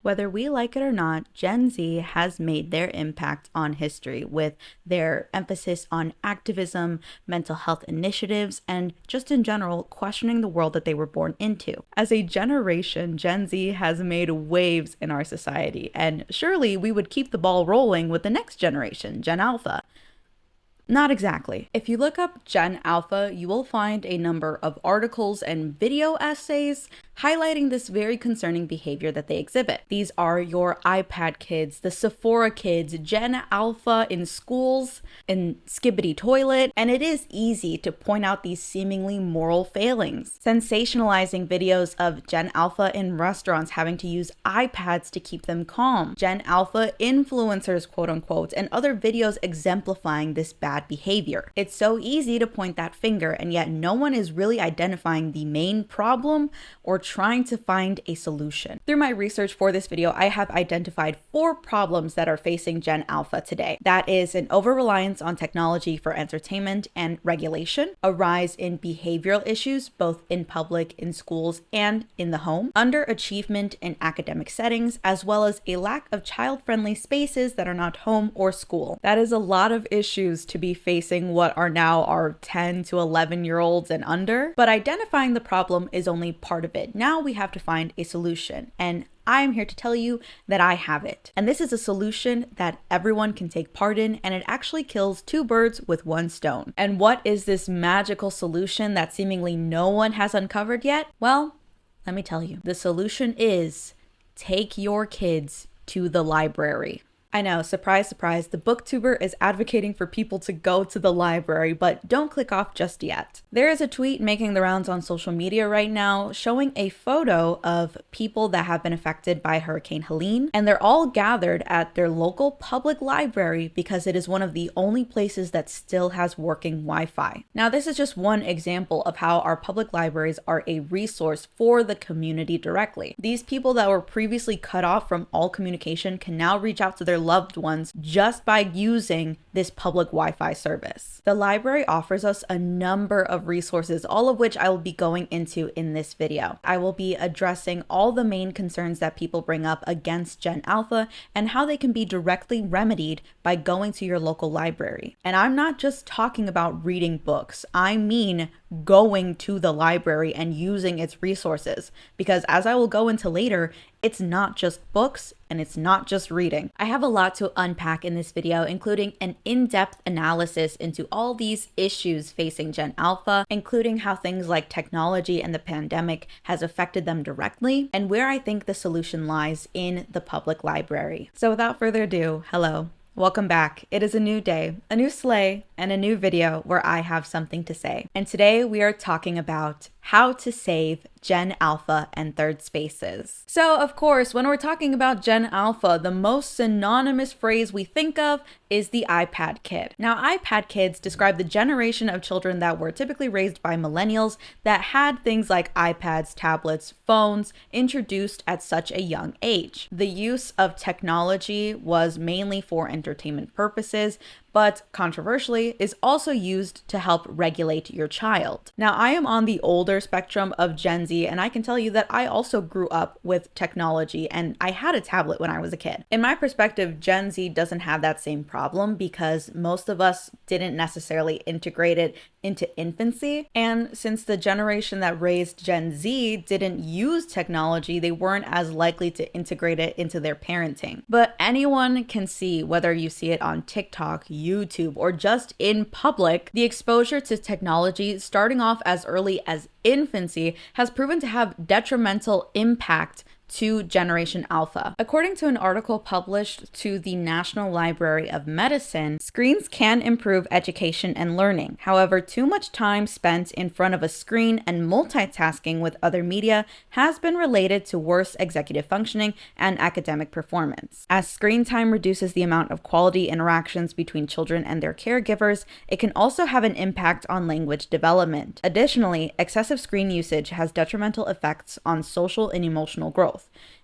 Whether we like it or not, Gen Z has made their impact on history with their emphasis on activism, mental health initiatives, and just in general, questioning the world that they were born into. As a generation, Gen Z has made waves in our society, and surely we would keep the ball rolling with the next generation, Gen Alpha. Not exactly. If you look up Gen Alpha, you will find a number of articles and video essays highlighting this very concerning behavior that they exhibit. These are your iPad kids, the Sephora kids, Gen Alpha in schools, in Skibbity Toilet, and it is easy to point out these seemingly moral failings. Sensationalizing videos of Gen Alpha in restaurants having to use iPads to keep them calm, Gen Alpha influencers, quote unquote, and other videos exemplifying this bad behavior. It's so easy to point that finger, and yet no one is really identifying the main problem or trying to find a solution. Through my research for this video, I have identified 4 problems that are facing Gen Alpha today. That is an over-reliance on technology for entertainment and regulation, a rise in behavioral issues, both in public, in schools, and in the home, underachievement in academic settings, as well as a lack of child-friendly spaces that are not home or school. That is a lot of issues to be facing what are now our 10 to 11-year-olds and under, but identifying the problem is only part of it. Now we have to find a solution, and I am here to tell you that I have it. And this is a solution that everyone can take part in, and it actually kills 2 birds with 1 stone. And what is this magical solution that seemingly no one has uncovered yet? Well, let me tell you. The solution is take your kids to the library. I know, surprise, surprise, the booktuber is advocating for people to go to the library, but don't click off just yet. There is a tweet making the rounds on social media right now showing a photo of people that have been affected by Hurricane Helene, and they're all gathered at their local public library because it is one of the only places that still has working Wi-Fi. Now, this is just one example of how our public libraries are a resource for the community directly. These people that were previously cut off from all communication can now reach out to their loved ones just by using this public Wi-Fi service. The library offers us a number of resources, all of which I will be going into in this video. I will be addressing all the main concerns that people bring up against Gen Alpha and how they can be directly remedied by going to your local library. And I'm not just talking about reading books, I mean going to the library and using its resources, because as I will go into later, it's not just books and it's not just reading. I have a lot to unpack in this video, including an in-depth analysis into all these issues facing Gen Alpha, including how things like technology and the pandemic has affected them directly, and where I think the solution lies in the public library. So without further ado, hello. Welcome back. It is a new day, a new sleigh, and a new video where I have something to say. And today we are talking about how to save Gen Alpha and third spaces. So of course, when we're talking about Gen Alpha, the most synonymous phrase we think of is the iPad kid. Now, iPad kids describe the generation of children that were typically raised by millennials that had things like iPads, tablets, phones introduced at such a young age. The use of technology was mainly for entertainment purposes, but controversially is also used to help regulate your child. Now, I am on the older spectrum of Gen Z, and I can tell you that I also grew up with technology, and I had a tablet when I was a kid. In my perspective, Gen Z doesn't have that same problem because most of us didn't necessarily integrate it into infancy. And since the generation that raised Gen Z didn't use technology, they weren't as likely to integrate it into their parenting. But anyone can see, whether you see it on TikTok, YouTube, or just in public, the exposure to technology starting off as early as infancy has proven to have detrimental impact to Generation Alpha. According to an article published to the National Library of Medicine, screens can improve education and learning. However, too much time spent in front of a screen and multitasking with other media has been related to worse executive functioning and academic performance. As screen time reduces the amount of quality interactions between children and their caregivers, it can also have an impact on language development. Additionally, excessive screen usage has detrimental effects on social and emotional growth.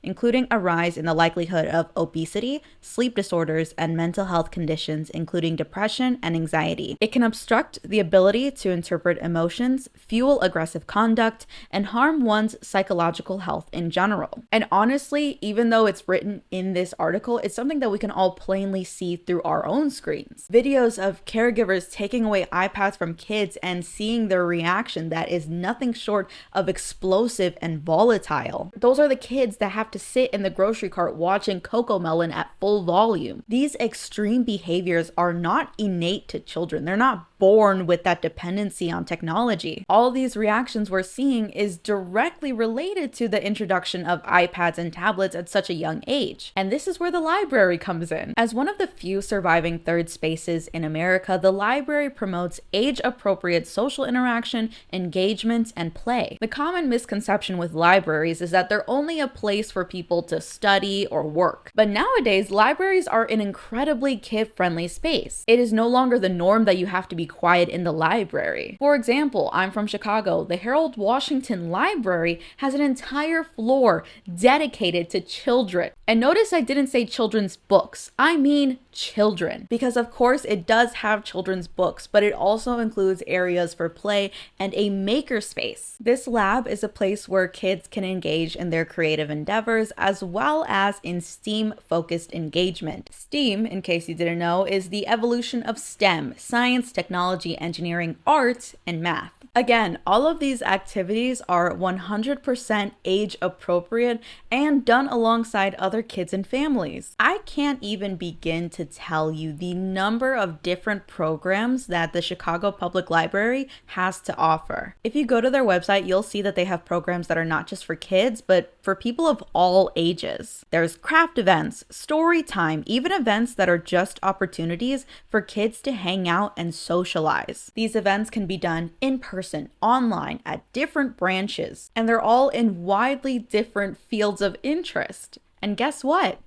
including a rise in the likelihood of obesity, sleep disorders, and mental health conditions, including depression and anxiety. It can obstruct the ability to interpret emotions, fuel aggressive conduct, and harm one's psychological health in general. And honestly, even though it's written in this article, it's something that we can all plainly see through our own screens. Videos of caregivers taking away iPads from kids and seeing their reaction that is nothing short of explosive and volatile. Those are the kids that have to sit in the grocery cart watching CoComelon at full volume. These extreme behaviors are not innate to children. They're not born with that dependency on technology. All these reactions we're seeing is directly related to the introduction of iPads and tablets at such a young age. And this is where the library comes in. As one of the few surviving third spaces in America, the library promotes age-appropriate social interaction, engagement, and play. The common misconception with libraries is that they're only a place for people to study or work. But nowadays, libraries are an incredibly kid-friendly space. It is no longer the norm that you have to be quiet in the library. For example, I'm from Chicago. The Harold Washington Library has an entire floor dedicated to children. And notice I didn't say children's books. I mean children. Because of course it does have children's books, but it also includes areas for play and a maker space. This lab is a place where kids can engage in their creative endeavors as well as in STEAM-focused engagement. STEAM, in case you didn't know, is the evolution of STEM: science, technology, engineering, art, and math. Again, all of these activities are 100% age appropriate and done alongside other kids and families. I can't even begin to tell you the number of different programs that the Chicago Public Library has to offer. If you go to their website, you'll see that they have programs that are not just for kids, but for people of all ages. There's craft events, story time, even events that are just opportunities for kids to hang out and socialize. These events can be done in person, online, at different branches, and they're all in widely different fields of interest. And guess what?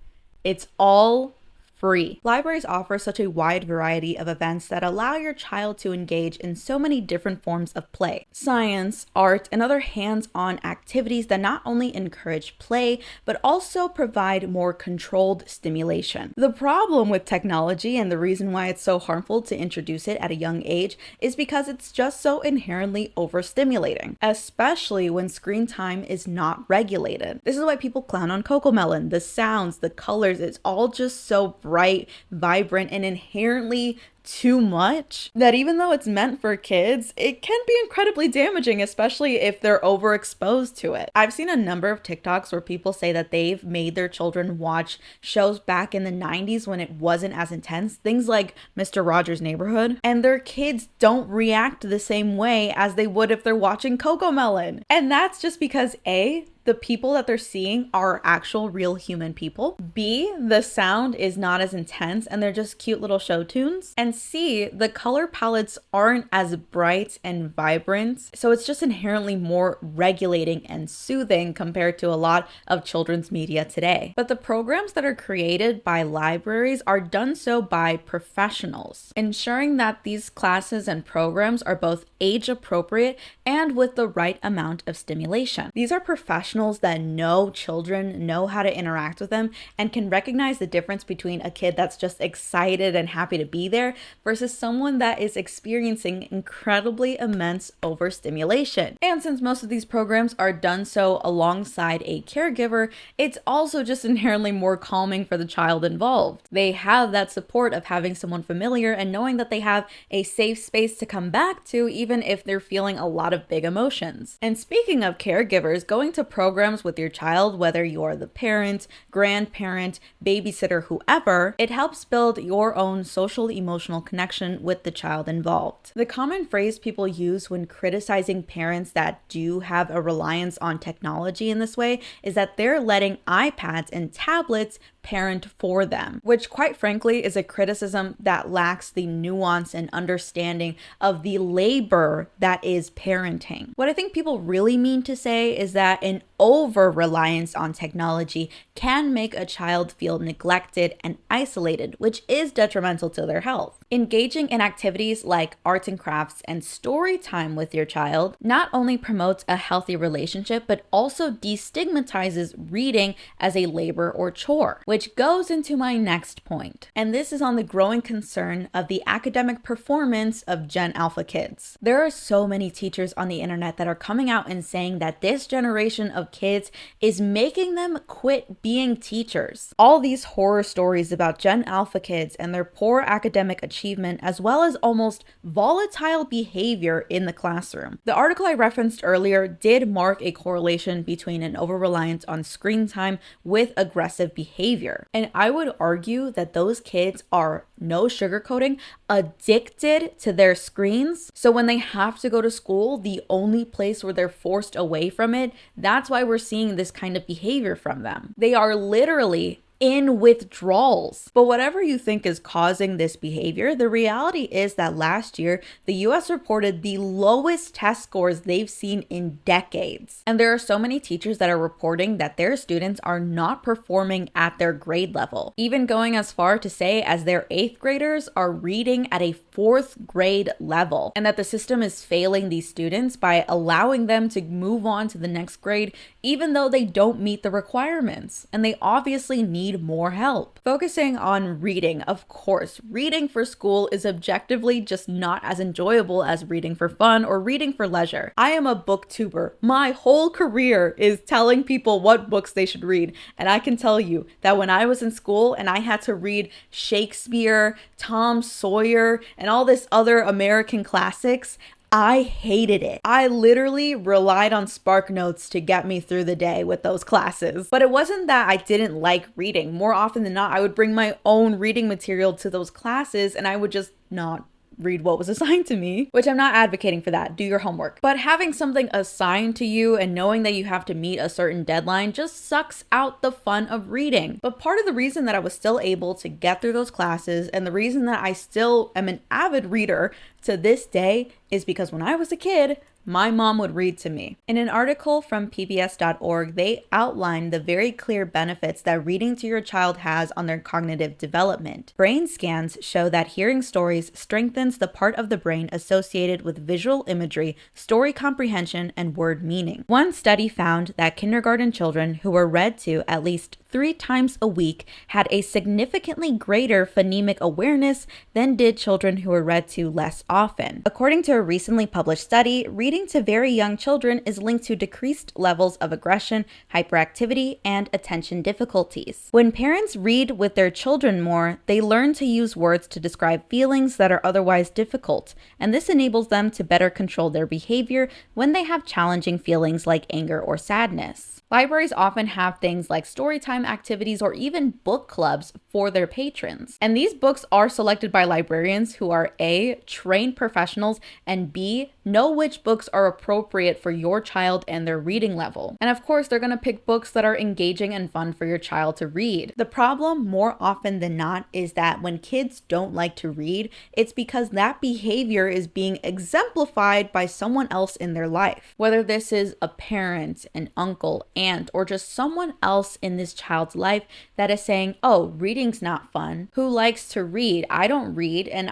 It's all free. Libraries offer such a wide variety of events that allow your child to engage in so many different forms of play, science, art, and other hands-on activities that not only encourage play, but also provide more controlled stimulation. The problem with technology, and the reason why it's so harmful to introduce it at a young age, is because it's just so inherently overstimulating, especially when screen time is not regulated. This is why people clown on CoComelon. The sounds, the colors, it's all just so bright, vibrant, and inherently too much that even though it's meant for kids, it can be incredibly damaging, especially if they're overexposed to it. I've seen a number of TikToks where people say that they've made their children watch shows back in the 90s when it wasn't as intense, things like Mr. Rogers' Neighborhood, and their kids don't react the same way as they would if they're watching CoComelon. And that's just because A, the people that they're seeing are actual real human people. B, the sound is not as intense and they're just cute little show tunes. And C, the color palettes aren't as bright and vibrant, so it's just inherently more regulating and soothing compared to a lot of children's media today. But the programs that are created by libraries are done so by professionals, ensuring that these classes and programs are both age appropriate and with the right amount of stimulation. These are professionals that know children, know how to interact with them, and can recognize the difference between a kid that's just excited and happy to be there versus someone that is experiencing incredibly immense overstimulation. And since most of these programs are done so alongside a caregiver, it's also just inherently more calming for the child involved. They have that support of having someone familiar and knowing that they have a safe space to come back to even if they're feeling a lot of big emotions. And speaking of caregivers, going to programs with your child, whether you're the parent, grandparent, babysitter, whoever, it helps build your own social emotional connection with the child involved. The common phrase people use when criticizing parents that do have a reliance on technology in this way is that they're letting iPads and tablets parent for them, which quite frankly is a criticism that lacks the nuance and understanding of the labor that is parenting. What I think people really mean to say is that an over-reliance on technology can make a child feel neglected and isolated, which is detrimental to their health. Engaging in activities like arts and crafts and story time with your child not only promotes a healthy relationship, but also destigmatizes reading as a labor or chore, which goes into my next point. And this is on the growing concern of the academic performance of Gen Alpha kids. There are so many teachers on the internet that are coming out and saying that this generation of kids is making them quit being teachers. All these horror stories about Gen Alpha kids and their poor academic achievement, as well as almost volatile behavior in the classroom. The article I referenced earlier did mark a correlation between an over-reliance on screen time with aggressive behavior. And I would argue that those kids are, no sugarcoating, addicted to their screens. So when they have to go to school, the only place where they're forced away from it, that's why we're seeing this kind of behavior from them. They are literally in withdrawals. But whatever you think is causing this behavior, the reality is that last year, the US reported the lowest test scores they've seen in decades. And there are so many teachers that are reporting that their students are not performing at their grade level, even going as far to say as their 8th graders are reading at a 4th grade level, and that the system is failing these students by allowing them to move on to the next grade, even though they don't meet the requirements, and they obviously need more help. Focusing on reading, of course, reading for school is objectively just not as enjoyable as reading for fun or reading for leisure. I am a booktuber. My whole career is telling people what books they should read, and I can tell you that when I was in school and I had to read Shakespeare, Tom Sawyer, and all this other American classics, I hated it. I literally relied on SparkNotes to get me through the day with those classes. But it wasn't that I didn't like reading. More often than not, I would bring my own reading material to those classes and I would just not read what was assigned to me, which I'm not advocating for that. Do your homework. But having something assigned to you and knowing that you have to meet a certain deadline just sucks out the fun of reading. But part of the reason that I was still able to get through those classes and the reason that I still am an avid reader to this day is because when I was a kid, my mom would read to me. In an article from PBS.org, they outlined the very clear benefits that reading to your child has on their cognitive development. Brain scans show that hearing stories strengthens the part of the brain associated with visual imagery, story comprehension, and word meaning. One study found that kindergarten children who were read to at least 3 times a week had a significantly greater phonemic awareness than did children who were read to less often. According to a recently published study, reading to very young children is linked to decreased levels of aggression, hyperactivity, and attention difficulties. When parents read with their children more, they learn to use words to describe feelings that are otherwise difficult, and this enables them to better control their behavior when they have challenging feelings like anger or sadness. Libraries often have things like storytime activities or even book clubs for their patrons. And these books are selected by librarians who are A, trained professionals, and B, know which books are appropriate for your child and their reading level. And of course, they're going to pick books that are engaging and fun for your child to read. The problem, more often than not, is that when kids don't like to read, it's because that behavior is being exemplified by someone else in their life. Whether this is a parent, an uncle, aunt, or just someone else in this child's life that is saying, oh, reading's not fun. Who likes to read? I don't read and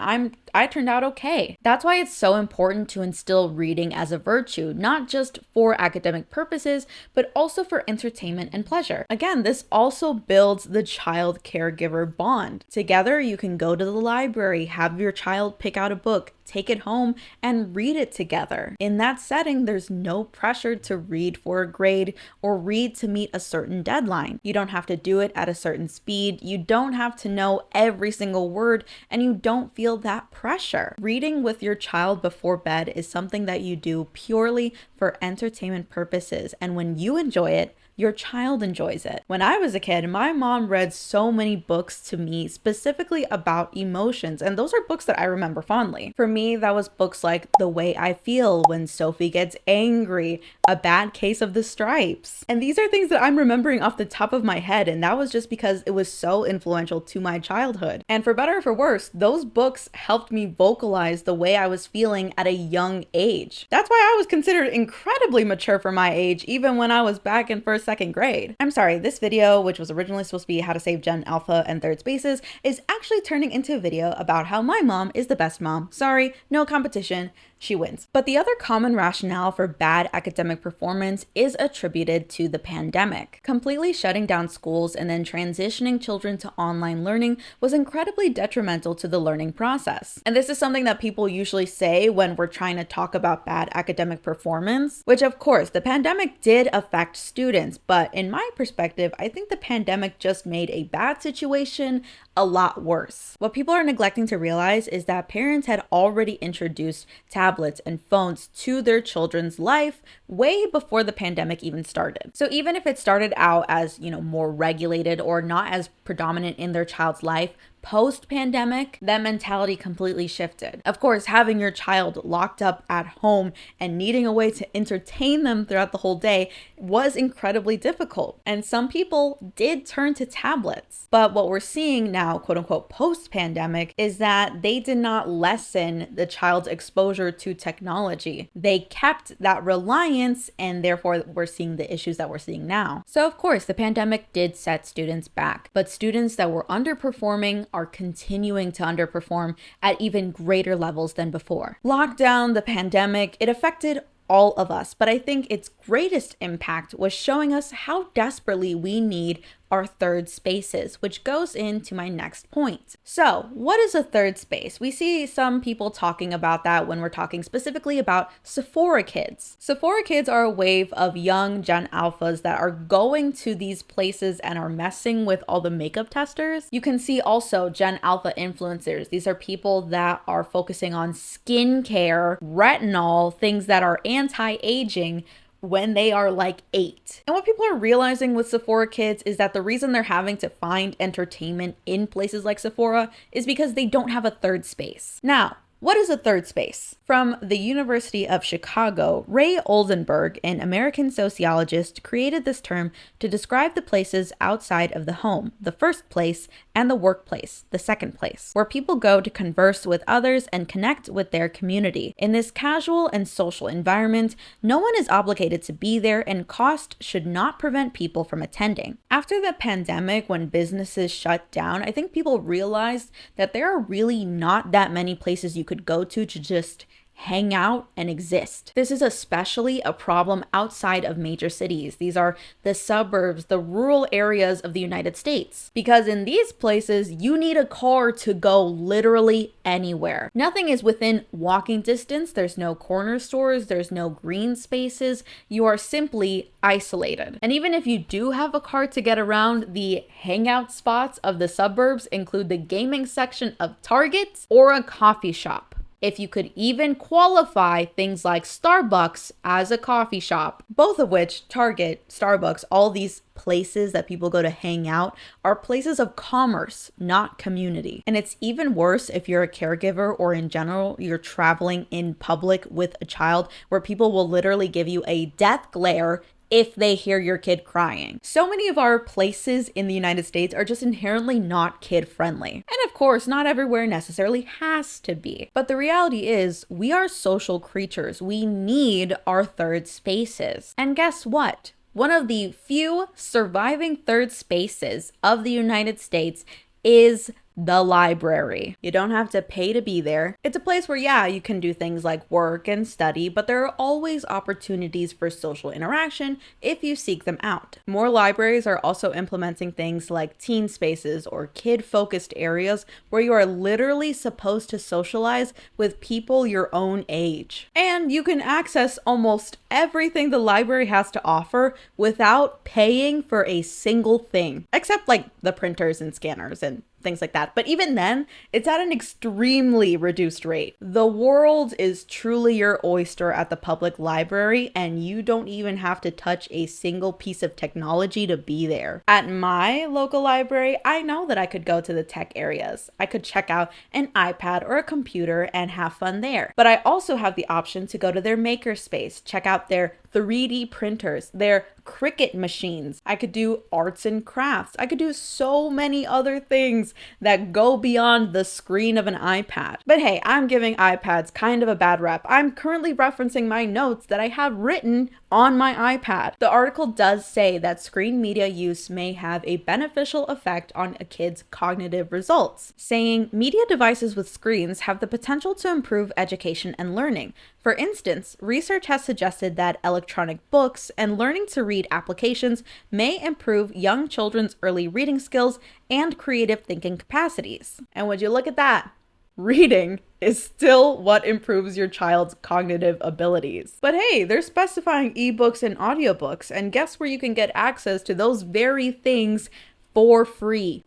I turned out okay. That's why it's so important to instill reading as a virtue, not just for academic purposes, but also for entertainment and pleasure. Again, this also builds the child-caregiver bond. Together, you can go to the library, have your child pick out a book, take it home, and read it together. In that setting, there's no pressure to read for a grade or read to meet a certain deadline. You don't have to do it at a certain speed. You don't have to know every single word, and you don't feel that pressure. Reading with your child before bed is something that you do purely for entertainment purposes, and when you enjoy it, your child enjoys it. When I was a kid, my mom read so many books to me specifically about emotions, and those are books that I remember fondly. For me, that was books like The Way I Feel When Sophie Gets Angry, A Bad Case of the Stripes. And these are things that I'm remembering off the top of my head, and that was just because it was so influential to my childhood. And for better or for worse, those books helped me vocalize the way I was feeling at a young age. That's why I was considered incredibly mature for my age, even when I was back in first, second grade. I'm sorry, this video, which was originally supposed to be how to save Gen Alpha and third spaces, is actually turning into a video about how my mom is the best mom. Sorry, no competition. She wins. But the other common rationale for bad academic performance is attributed to the pandemic. Completely shutting down schools and then transitioning children to online learning was incredibly detrimental to the learning process. And this is something that people usually say when we're trying to talk about bad academic performance, which of course the pandemic did affect students, but in my perspective, I think the pandemic just made a bad situation a lot worse. What people are neglecting to realize is that parents had already introduced tablets and phones to their children's life way before the pandemic even started. So even if it started out as, more regulated or not as predominant in their child's life, post-pandemic, that mentality completely shifted. Of course, having your child locked up at home and needing a way to entertain them throughout the whole day was incredibly difficult. And some people did turn to tablets. But what we're seeing now, quote unquote, post-pandemic, is that they did not lessen the child's exposure to technology. They kept that reliance, and therefore we're seeing the issues that we're seeing now. So of course, the pandemic did set students back, but students that were underperforming are continuing to underperform at even greater levels than before. Lockdown, the pandemic, it affected all of us, but I think its greatest impact was showing us how desperately we need our third spaces, which goes into my next point. So, what is a third space? We see some people talking about that when we're talking specifically about Sephora kids. Sephora kids are a wave of young Gen Alphas that are going to these places and are messing with all the makeup testers. You can see also Gen Alpha influencers. These are people that are focusing on skincare, retinol, things that are anti-aging, when they are like 8. And what people are realizing with Sephora kids is that the reason they're having to find entertainment in places like Sephora is because they don't have a third space. Now, what is a third space? From the University of Chicago, Ray Oldenburg, an American sociologist, created this term to describe the places outside of the home, the first place, and the workplace, the second place, where people go to converse with others and connect with their community. In this casual and social environment, no one is obligated to be there, and cost should not prevent people from attending. After the pandemic, when businesses shut down, I think people realized that there are really not that many places you could go to just hang out and exist. This is especially a problem outside of major cities. These are the suburbs, the rural areas of the United States. Because in these places, you need a car to go literally anywhere. Nothing is within walking distance. There's no corner stores. There's no green spaces. You are simply isolated. And even if you do have a car to get around, the hangout spots of the suburbs include the gaming section of Target or a coffee shop. If you could even qualify things like Starbucks as a coffee shop, both of which, Target, Starbucks, all these places that people go to hang out are places of commerce, not community. And it's even worse if you're a caregiver or in general, you're traveling in public with a child where people will literally give you a death glare if they hear your kid crying. So many of our places in the United States are just inherently not kid friendly. And of course, not everywhere necessarily has to be. But the reality is, we are social creatures. We need our third spaces. And guess what? One of the few surviving third spaces of the United States is the library. You don't have to pay to be there. It's a place where, yeah, you can do things like work and study, but there are always opportunities for social interaction if you seek them out. More libraries are also implementing things like teen spaces or kid-focused areas where you are literally supposed to socialize with people your own age. And you can access almost everything the library has to offer without paying for a single thing, except like the printers and scanners and things like that. But even then, it's at an extremely reduced rate. The world is truly your oyster at the public library, and you don't even have to touch a single piece of technology to be there. At my local library, I know that I could go to the tech areas. I could check out an iPad or a computer and have fun there. But I also have the option to go to their makerspace, check out their 3D printers, their Cricut machines. I could do arts and crafts. I could do so many other things that go beyond the screen of an iPad. But hey, I'm giving iPads kind of a bad rep. I'm currently referencing my notes that I have written on my iPad. The article does say that screen media use may have a beneficial effect on a kid's cognitive results, saying media devices with screens have the potential to improve education and learning. For instance, research has suggested that electronic books and learning to read applications may improve young children's early reading skills and creative thinking capacities. And would you look at that? Reading is still what improves your child's cognitive abilities. But hey, they're specifying ebooks and audiobooks, and guess where you can get access to those very things for free?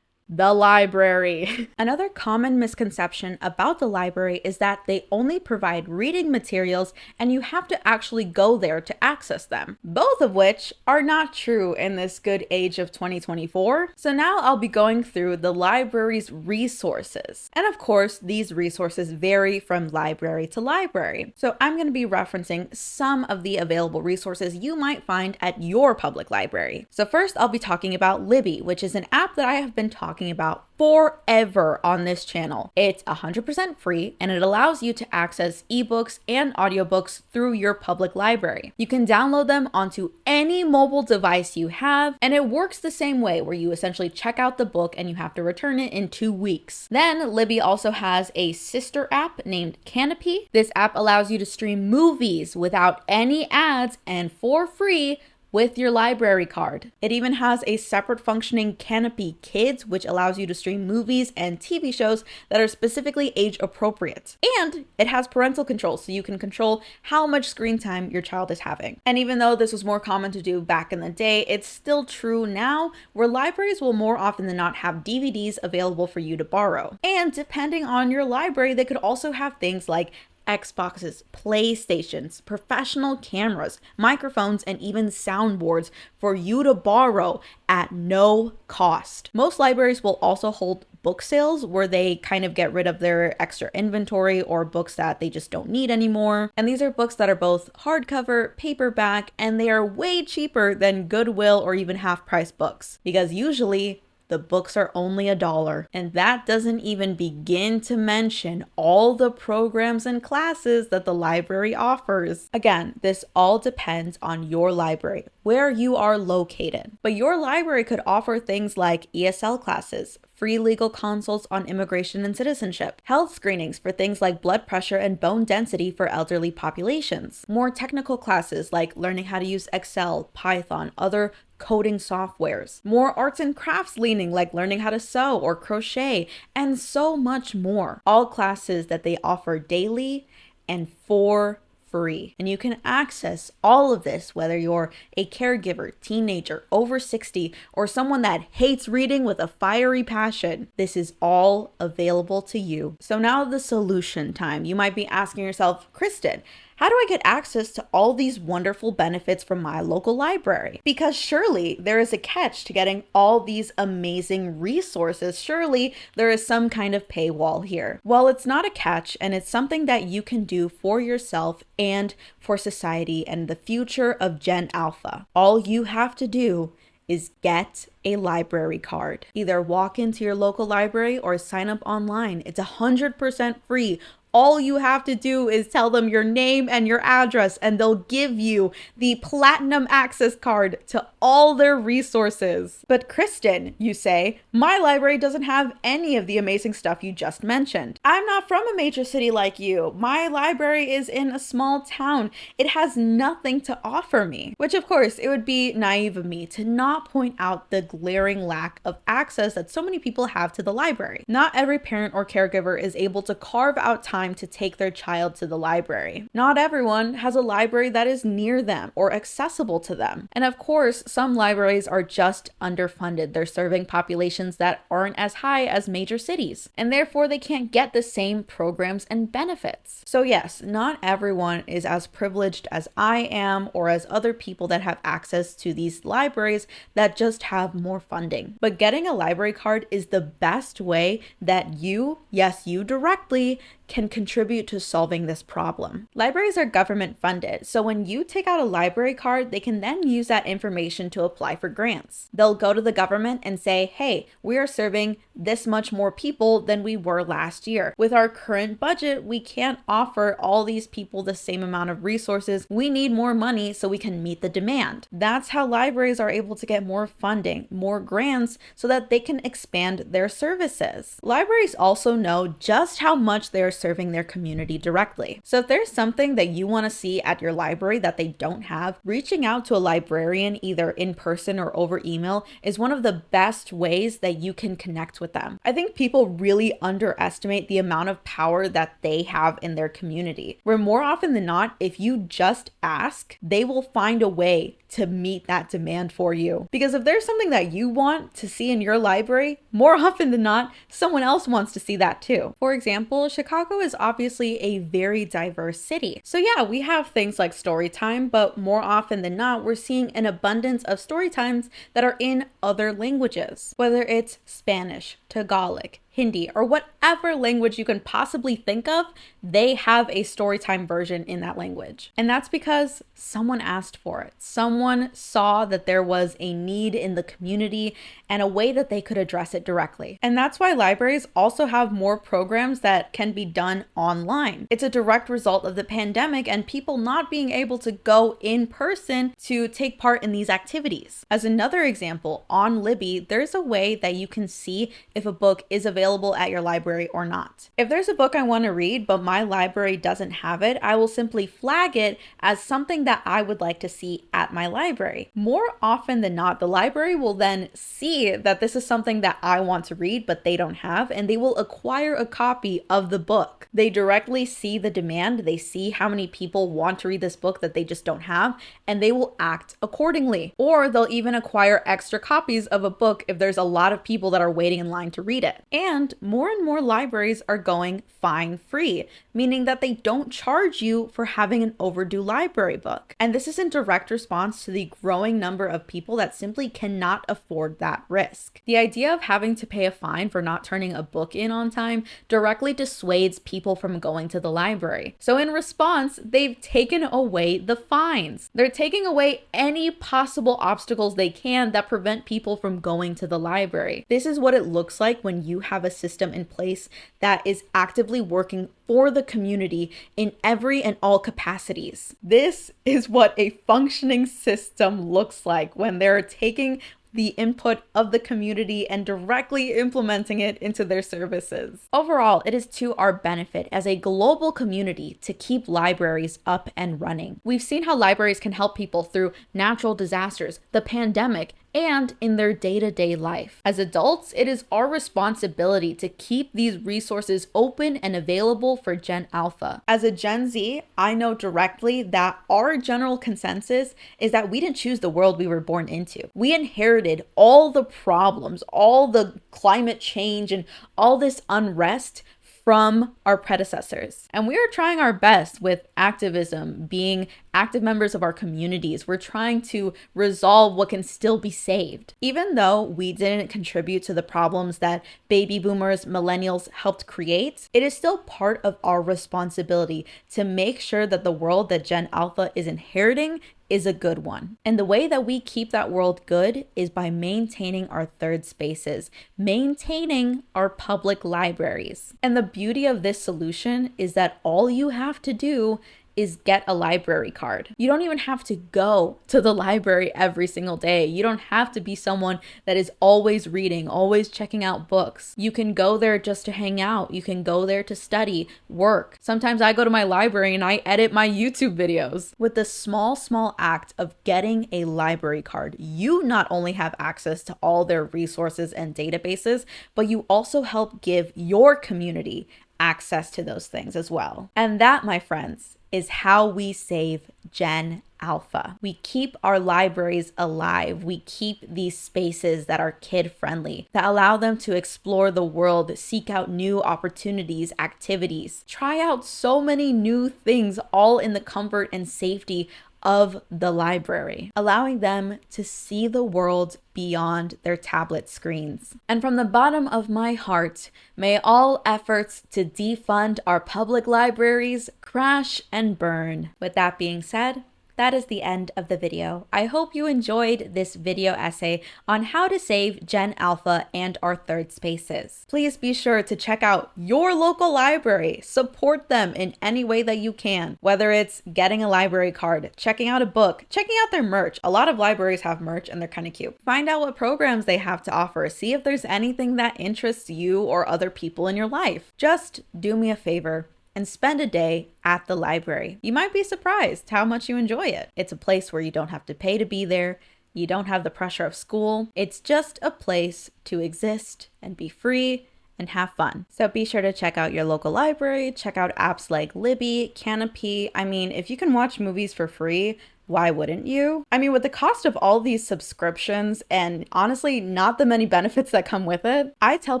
The library. Another common misconception about the library is that they only provide reading materials and you have to actually go there to access them, both of which are not true in this good age of 2024. So now I'll be going through the library's resources. And of course, these resources vary from library to library. So I'm going to be referencing some of the available resources you might find at your public library. So first, I'll be talking about Libby, which is an app that I have been talking about forever on this channel. It's 100% free and it allows you to access ebooks and audiobooks through your public library. You can download them onto any mobile device you have, and it works the same way where you essentially check out the book and you have to return it in 2 weeks. Then Libby also has a sister app named Canopy. This app allows you to stream movies without any ads and for free with your library card. It even has a separate functioning Canopy Kids, which allows you to stream movies and TV shows that are specifically age appropriate. And it has parental control, so you can control how much screen time your child is having. And even though this was more common to do back in the day, it's still true now, where libraries will more often than not have DVDs available for you to borrow. And depending on your library, they could also have things like Xboxes, PlayStations, professional cameras, microphones, and even soundboards for you to borrow at no cost. Most libraries will also hold book sales where they kind of get rid of their extra inventory or books that they just don't need anymore. And these are books that are both hardcover, paperback, and they are way cheaper than Goodwill or even half-price books, because usually the books are only $1, and that doesn't even begin to mention all the programs and classes that the library offers. Again, this all depends on your library, where you are located. But your library could offer things like ESL classes, free legal consults on immigration and citizenship, health screenings for things like blood pressure and bone density for elderly populations, more technical classes like learning how to use Excel, Python, other coding softwares, more arts and crafts leaning like learning how to sew or crochet, and so much more. All classes that they offer daily and for free. And you can access all of this whether you're a caregiver, teenager, over 60, or someone that hates reading with a fiery passion. This is all available to you. So now the solution time. You might be asking yourself, Kristen, how do I get access to all these wonderful benefits from my local library? Because surely there is a catch to getting all these amazing resources. Surely there is some kind of paywall here. Well, it's not a catch, and it's something that you can do for yourself and for society and the future of Gen Alpha. All you have to do is get a library card. Either walk into your local library or sign up online. It's 100% free. All you have to do is tell them your name and your address, and they'll give you the platinum access card to all their resources. But Kristen, you say, my library doesn't have any of the amazing stuff you just mentioned. I'm not from a major city like you. My library is in a small town. It has nothing to offer me. Which of course, it would be naive of me to not point out the glaring lack of access that so many people have to the library. Not every parent or caregiver is able to carve out time to take their child to the library. Not everyone has a library that is near them or accessible to them. And of course, some libraries are just underfunded. They're serving populations that aren't as high as major cities, and therefore they can't get the same programs and benefits. So yes, not everyone is as privileged as I am or as other people that have access to these libraries that just have more funding. But getting a library card is the best way that you, yes, you directly, can contribute to solving this problem. Libraries are government funded, so when you take out a library card, they can then use that information to apply for grants. They'll go to the government and say, hey, we are serving this much more people than we were last year. With our current budget, we can't offer all these people the same amount of resources. We need more money so we can meet the demand. That's how libraries are able to get more funding, more grants, so that they can expand their services. Libraries also know just how much they are serving their community directly. So if there's something that you want to see at your library that they don't have, reaching out to a librarian either in person or over email is one of the best ways that you can connect with them. I think people really underestimate the amount of power that they have in their community, where more often than not, if you just ask, they will find a way to meet that demand for you. Because if there's something that you want to see in your library, more often than not, someone else wants to see that too. For example, Chicago is obviously a very diverse city. So yeah, we have things like story time, but more often than not, we're seeing an abundance of story times that are in other languages, whether it's Spanish, Tagalog, Hindi, or whatever language you can possibly think of, they have a storytime version in that language. And that's because someone asked for it. Someone saw that there was a need in the community and a way that they could address it directly. And that's why libraries also have more programs that can be done online. It's a direct result of the pandemic and people not being able to go in person to take part in these activities. As another example, on Libby, there's a way that you can see if a book is available at your library or not. If there's a book I want to read, but my library doesn't have it, I will simply flag it as something that I would like to see at my library. More often than not, the library will then see that this is something that I want to read, but they don't have, and they will acquire a copy of the book. They directly see the demand, they see how many people want to read this book that they just don't have, and they will act accordingly. Or they'll even acquire extra copies of a book if there's a lot of people that are waiting in line to read it. And more libraries are going fine free, meaning that they don't charge you for having an overdue library book. And this is in direct response to the growing number of people that simply cannot afford that risk. The idea of having to pay a fine for not turning a book in on time directly dissuades people from going to the library. So in response, they've taken away the fines. They're taking away any possible obstacles they can that prevent people from going to the library. This is what it looks like when you have a system in place that is actively working for the community in every and all capacities. This is what a functioning system looks like when they're taking the input of the community and directly implementing it into their services. Overall, it is to our benefit as a global community to keep libraries up and running. We've seen how libraries can help people through natural disasters, the pandemic, and in their day-to-day life. As adults, it is our responsibility to keep these resources open and available for Gen Alpha. As a Gen Z, I know directly that our general consensus is that we didn't choose the world we were born into. We inherited all the problems, all the climate change, and all this unrest from our predecessors. And we are trying our best with activism, being active members of our communities. We're trying to resolve what can still be saved. Even though we didn't contribute to the problems that baby boomers, millennials helped create, it is still part of our responsibility to make sure that the world that Gen Alpha is inheriting is a good one. And the way that we keep that world good is by maintaining our third spaces, maintaining our public libraries. And the beauty of this solution is that all you have to do is get a library card. You don't even have to go to the library every single day. You don't have to be someone that is always reading, always checking out books. You can go there just to hang out. You can go there to study, work. Sometimes I go to my library and I edit my YouTube videos. With the small act of getting a library card, you not only have access to all their resources and databases, but you also help give your community access to those things as well. And that, my friends, is how we save Gen Alpha. We keep our libraries alive. We keep these spaces that are kid-friendly, that allow them to explore the world, seek out new opportunities, activities, try out so many new things, all in the comfort and safety of the library, allowing them to see the world beyond their tablet screens. And from the bottom of my heart, may all efforts to defund our public libraries crash and burn. With that being said, that is the end of the video. I hope you enjoyed this video essay on how to save Gen Alpha and our third spaces. Please be sure to check out your local library. Support them in any way that you can, whether it's getting a library card, checking out a book, checking out their merch. A lot of libraries have merch and they're kind of cute. Find out what programs they have to offer. See if there's anything that interests you or other people in your life. Just do me a favor and spend a day at the library. You might be surprised how much you enjoy it. It's a place where you don't have to pay to be there. You don't have the pressure of school. It's just a place to exist and be free and have fun. So be sure to check out your local library, check out apps like Libby, Canopy. I mean, if you can watch movies for free, why wouldn't you? I mean, with the cost of all these subscriptions and honestly, not the many benefits that come with it, I tell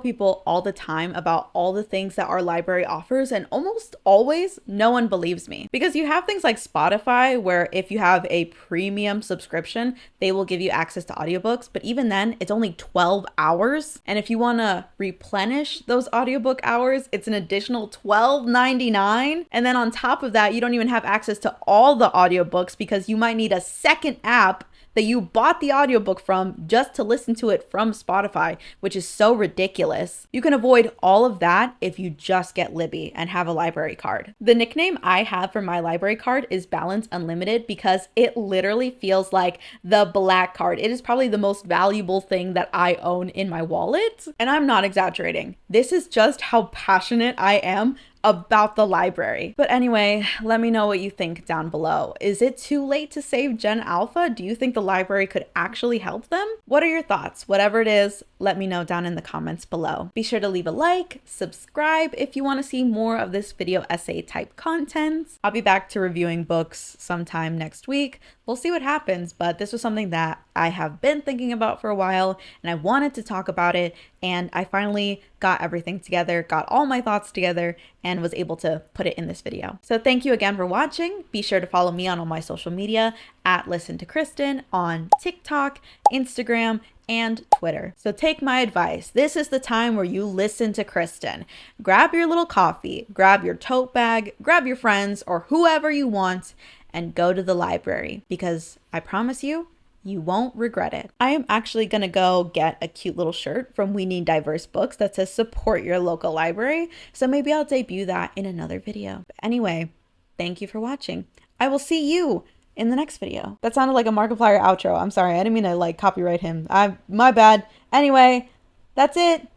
people all the time about all the things that our library offers, and almost always no one believes me. Because you have things like Spotify, where if you have a premium subscription, they will give you access to audiobooks, but even then, it's only 12 hours. And if you want to replenish those audiobook hours, it's an additional $12.99. And then on top of that, you don't even have access to all the audiobooks because you might need a second app that you bought the audiobook from just to listen to it from Spotify, which is so ridiculous. You can avoid all of that if you just get Libby and have a library card. The nickname I have for my library card is Balance Unlimited because it literally feels like the black card. It is probably the most valuable thing that I own in my wallet. And I'm not exaggerating. This is just how passionate I am about the library. But anyway, let me know what you think down below. Is it too late to save Gen Alpha? Do you think the library could actually help them? What are your thoughts? Whatever it is, let me know down in the comments below. Be sure to leave a like, subscribe if you want to see more of this video essay type content. I'll be back to reviewing books sometime next week. We'll see what happens, but this was something that I have been thinking about for a while and I wanted to talk about it, and I finally got everything together, got all my thoughts together, and was able to put it in this video. So thank you again for watching. Be sure to follow me on all my social media at Listen to Kristen on TikTok, Instagram, and Twitter. So take my advice. This is the time where you listen to Kristen. Grab your little coffee, grab your tote bag, grab your friends or whoever you want, and go to the library because I promise you, you won't regret it. I am actually gonna go get a cute little shirt from We Need Diverse Books that says support your local library. So maybe I'll debut that in another video. But anyway, thank you for watching. I will see you in the next video. That sounded like a Markiplier outro. I'm sorry, I didn't mean to like copyright him. My bad. Anyway, that's it.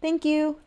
Thank you.